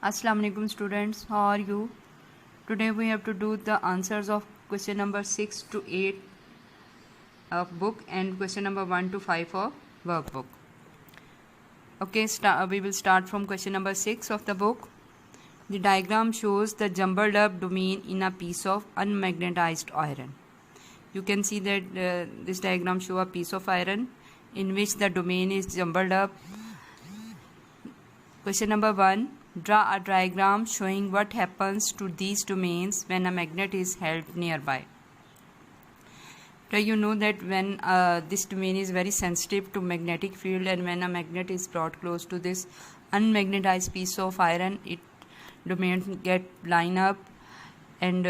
Assalamu alaikum students, how are you? Today we have to do the answers of question number 6 to 8 of book and question number 1 to 5 of workbook. Okay, we will start from question number 6 of the book. The diagram shows the jumbled up domain in a piece of unmagnetized iron. You can see that this diagram shows a piece of iron in which the domain is jumbled up. Question number 1. Draw a diagram showing what happens to these domains when a magnet is held nearby. So you know that when this domain is very sensitive to magnetic field, and when a magnet is brought close to this unmagnetized piece of iron, it domain get line up and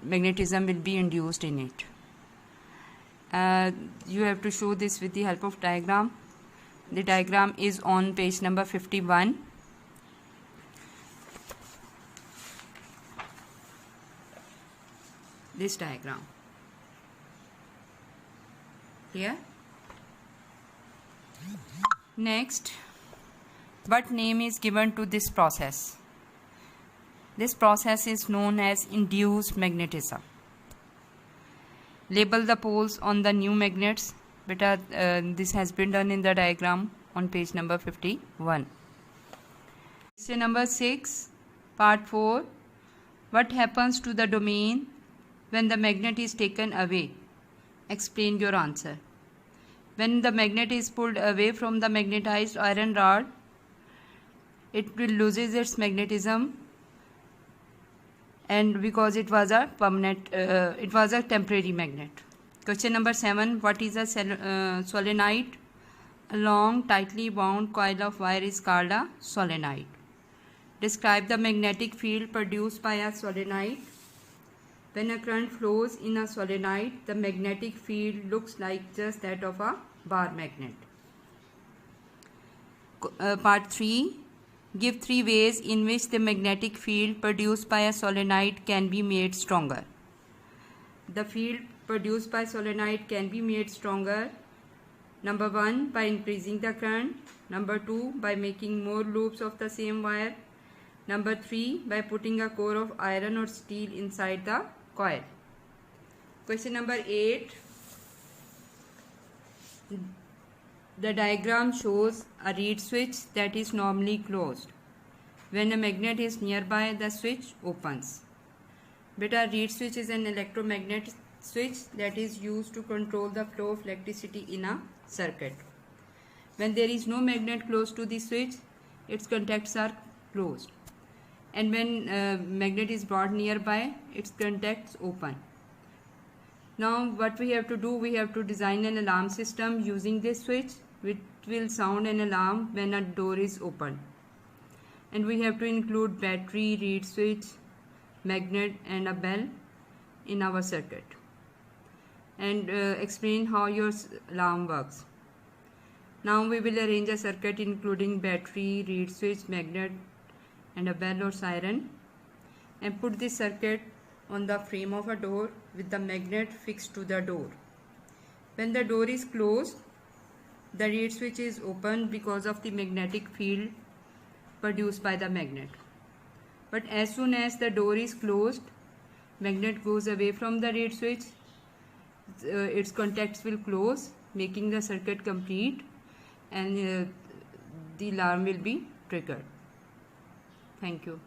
magnetism will be induced in it. You have to show this with the help of diagram. The diagram is on page number 51. This diagram here. Next, what name is given to this process? This process is known as induced magnetism. Label the poles on the new magnets. Beta, this has been done in the diagram on page number 51. Question number 6, part 4. What happens to the domain when the magnet is taken away? Explain your answer. When the magnet is pulled away from the magnetized iron rod, it will loses its magnetism, and because it was a temporary magnet. Question number 7. What is a solenoid? A long, tightly wound coil of wire is called a solenoid. Describe the magnetic field produced by a solenoid. When a current flows in a solenoid, the magnetic field looks like just that of a bar magnet. Part 3. Give 3 ways in which the magnetic field produced by a solenoid can be made stronger. The field produced by solenoid can be made stronger. Number 1, by increasing the current. Number 2, by making more loops of the same wire. Number 3, by putting a core of iron or steel inside the coil. Question number 8. The diagram shows a reed switch that is normally closed. When a magnet is nearby, the switch opens. Beta, reed switch is an electromagnet switch that is used to control the flow of electricity in a circuit. When there is no magnet close to the switch, its contacts are closed. And when magnet is brought nearby, its contacts open. Now what we have to do, we have to design an alarm system using this switch, which will sound an alarm when a door is opened. And we have to include battery, reed switch, magnet and a bell in our circuit. And explain how your alarm works. Now we will arrange a circuit including battery, reed switch, magnet and a bell or siren, and put this circuit on the frame of a door with the magnet fixed to the door. When the door is closed, the reed switch is open because of the magnetic field produced by the magnet. But as soon as the door is closed, magnet goes away from the reed switch, its contacts will close, making the circuit complete, and the alarm will be triggered. Thank you.